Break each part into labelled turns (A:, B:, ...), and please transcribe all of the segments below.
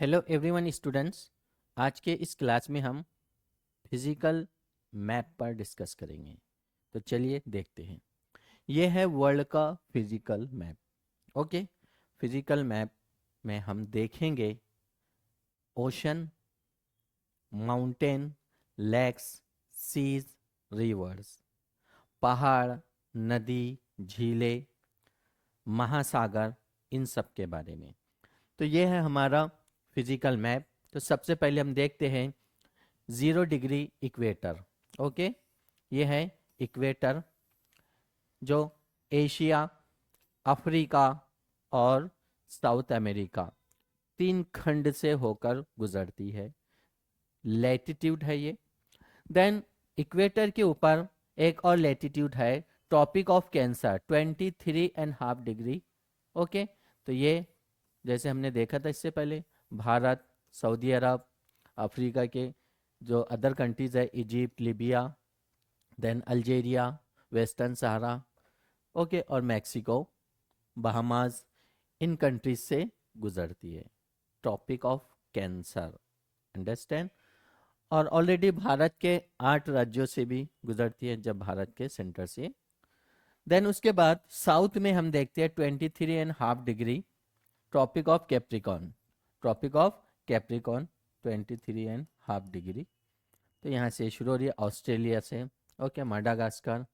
A: Hello everyone students. आज के इस क्लास में हम फिजिकल मैप पर डिस्कस करेंगे। तो चलिए देखते हैं। ये है वर्ल्ड का physical map. Okay, physical map में हम देखेंगे ocean, mountain, lakes, seas, rivers, पहाड़, नदी, झीलें, महासागर, इन सब के बारे में। तो ये है हमारा फिजिकल मैप। तो सबसे पहले हम देखते हैं 0 डिग्री इक्वेटर। ओके, ये है इक्वेटर जो एशिया, अफ्रीका और साउथ अमेरिका तीन खंड से होकर गुजरती है। लैटिट्यूड है ये। देन इक्वेटर के ऊपर एक और लैटिट्यूड है, Tropic of Cancer, 23.5 degree. Okay, तो ये जैसे हमने देखा था इससे पहले, भारत, सऊदी अरब, अफ्रीका के जो अदर कंट्रीज है, Egypt, Libya, then Algeria, Western Sahara, okay, और मैक्सिको, बहामास, इन कंट्रीज से गुजरती है। Tropic of Cancer, understand. और ऑलरेडी भारत के 8 राज्यों से भी गुजरती है, जब भारत के सेंटर से। देन उसके बाद साउथ में हम देखते हैं 23.5 degree, Tropic of Capricorn. Tropic of Capricorn 23.5 degree. तो यहाँ से शुरू हो रही है ऑस्ट्रेलिया से। ओके, माडागास्कर,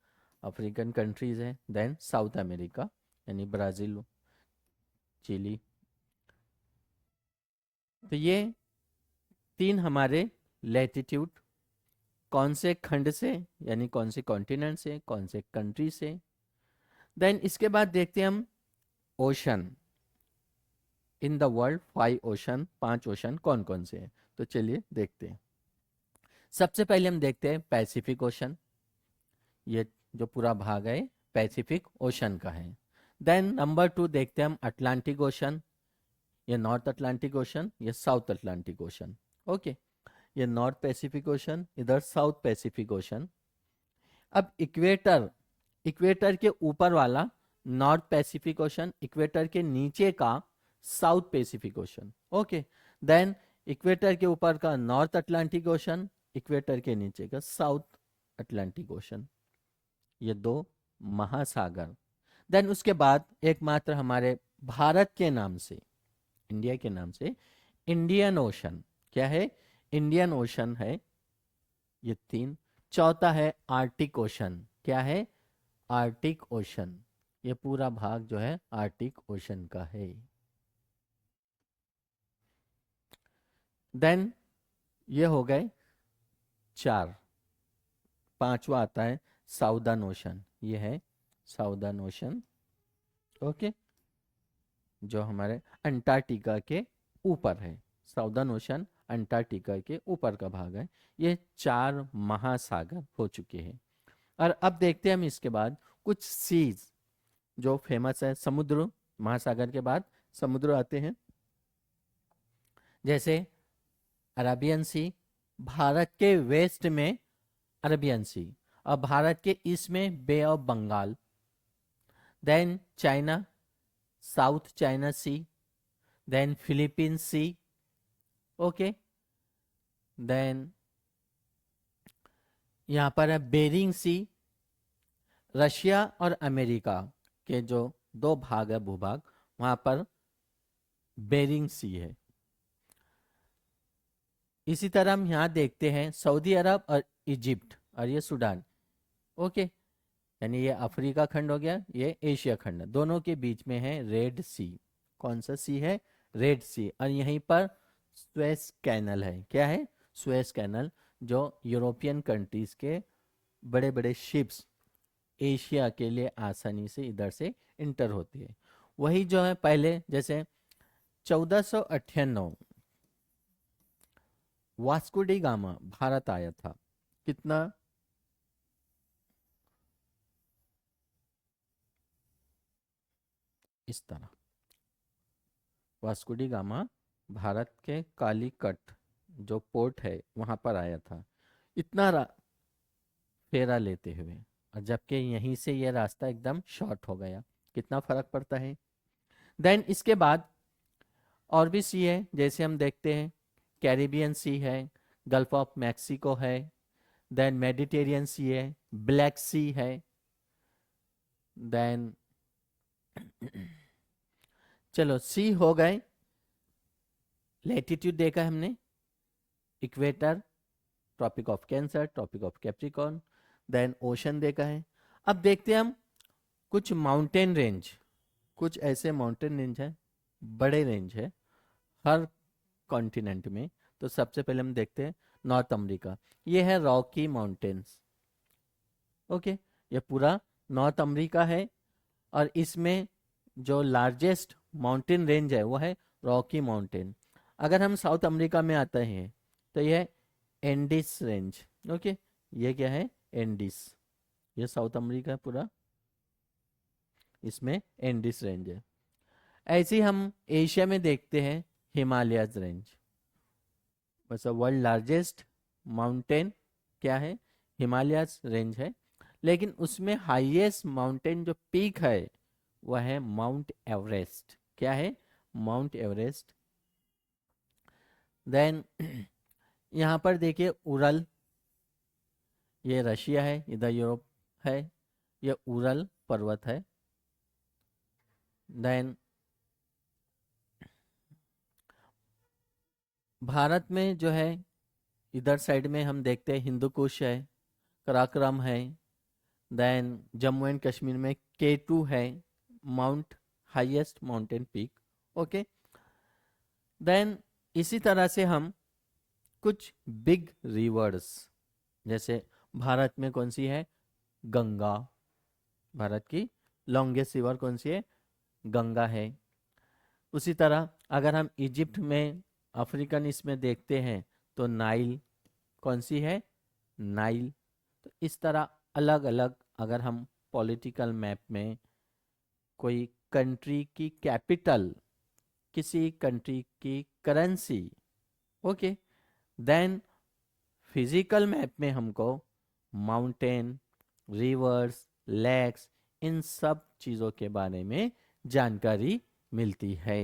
A: अफ्रीकन कंट्रीज है। देन साउथ अमेरिका यानी ब्राज़ील, चिली। तो ये तीन हमारे लैटिट्यूड, कौन से खंड से यानी कौन से कॉन्टिनेंट से, कौन से कंट्री से। देन इसके बाद देखते हैं हम ocean in the world. 5 ocean, 5 ocean कौन कौन से हैं। तो चलिए देखते हैं। सबसे पहले हम देखते हैं पैसिफिक ओशन। ये जो पूरा भाग है पैसिफिक ओशन का है। देन नंबर 2 देखते हैं हम अटलांटिक ओशन। ये नॉर्थ अटलांटिक ओशन, ये साउथ अटलांटिक ओशन। ओके, ये नॉर्थ पैसिफिक ओशन, इधर साउथ पैसिफिक ओशन। अब इक्वेटर, इक्वेटर के ऊपर वाला नॉर्थ पैसिफिक ओशन, इक्वेटर के नीचे का South Pacific Ocean. Okay, then equator के ऊपर का नॉर्थ अटलांटिक ओशन, इक्वेटर के नीचे का साउथ अटलांटिक ओशन। ये दो महासागर। देन उसके बाद एकमात्र हमारे भारत के नाम से, इंडिया के नाम से, इंडियन ओशन। क्या है? इंडियन ओशन है। ये तीन। चौथा है आर्टिक ओशन। क्या है? Arctic ocean. ये पूरा भाग जो है आर्टिक ओशन का है। देन ये हो गए चार। पांचवा आता है साउदर्न ओशन। ये है साउदर्न ओशन। ओके, जो हमारे अंटार्कटिका के ऊपर है। साउदर्न ओशन अंटार्कटिका के ऊपर का भाग है। ये चार महासागर हो चुके हैं। और अब देखते हैं हम इसके बाद कुछ सीज जो फेमस है। समुद्र, महासागर के बाद समुद्र आते हैं, जैसे अरेबियन सी, भारत के वेस्ट में अरेबियन सी, और भारत के ईस्ट में Bay of Bengal. Then China, South China Sea. Then Philippine Sea. Okay, then यहाँ पर है बेरिंग सी। रशिया और अमेरिका के जो दो भाग है, भूभाग, वहाँ पर बेरिंग सी है। इसी तरह हम यहाँ देखते हैं सऊदी अरब और इजिप्ट, और ये सूडान। ओके, यानी ये अफ्रीका खंड हो गया, ये एशिया खंड। दोनों के बीच में है रेड सी। कौन सा सी है? रेड सी। और यहीं पर स्वेस कैनल है। क्या है? स्वेस कैनल, जो यूरोपियन कंट्रीज के बड़े बड़े शिप्स एशिया के लिए आसानी से इधर से इंटर होती है। वही जो है पहले, जैसे 1498 वास्को डी गामा भारत आया था। कितना? इस तरह वास्को डी गामा भारत के कालीकट जो पोर्ट है वहां पर आया था, इतना फेरा लेते हुए। और जबकि यहीं से यह रास्ता एकदम शॉर्ट हो गया। कितना फर्क पड़ता है। देन इसके बाद और भी सी है, जैसे हम देखते हैं कैरिबियन सी है, गल्फ ऑफ मैक्सिको है, देन मेडिटेरियन सी है, ब्लैक सी है, देन चलो सी हो गए। लेटीट्यूड देखा है हमने, equator, Tropic of Cancer, Tropic of Capricorn, then ocean देखा है। अब देखते हैं हम कुछ माउंटेन रेंज, कुछ ऐसे माउंटेन रेंज है, बड़े रेंज है हर कॉन्टिनेंट में। तो सबसे पहले हम देखते हैं नॉर्थ अमेरिका, ये है रॉकी माउंटेन्स। ओके, ये पूरा नॉर्थ अमेरिका है, और इसमें जो लार्जेस्ट माउंटेन रेंज है वो है रॉकी माउंटेन। अगर हम साउथ अमेरिका में आते हैं तो ये है एंडिस रेंज। ओके, ये क्या है, एंडिस, ये साउथ अमेरिका है पूरा, इसमें एंडिस रेंज है। ऐसे ही हम एशिया में देखते हैं हिमालयज रेंज, बस वर्ल्ड लार्जेस्ट माउंटेन क्या है, हिमालयज रेंज है। लेकिन उसमें हाईएस्ट माउंटेन जो पीक है वह है माउंट एवरेस्ट। क्या है, माउंट एवरेस्ट। देन यहाँ पर देखिए उरल, ये रशिया है, इधर यूरोप है, ये उरल पर्वत है। देन भारत में जो है इधर साइड में हम देखते हैं हिंदू कुश है, कराक्रम है, देन जम्मू एंड कश्मीर में K2 है, mount highest mountain peak. Okay, then इसी तरह से हम कुछ बिग रिवर्स, जैसे भारत में कौन सी है, गंगा, भारत की लॉन्गेस्ट रिवर कौन सी है, गंगा है। उसी तरह अगर हम इजिप्ट में अफ्रीकन इसमें देखते हैं तो नाइल कौन सी है, नाइल। तो इस तरह अलग अलग, अगर हम पॉलिटिकल मैप में कोई कंट्री की कैपिटल, किसी कंट्री की currency, okay, then physical map में हमको माउंटेन, रिवर्स, लेक्स, इन सब चीज़ों के बारे में जानकारी मिलती है।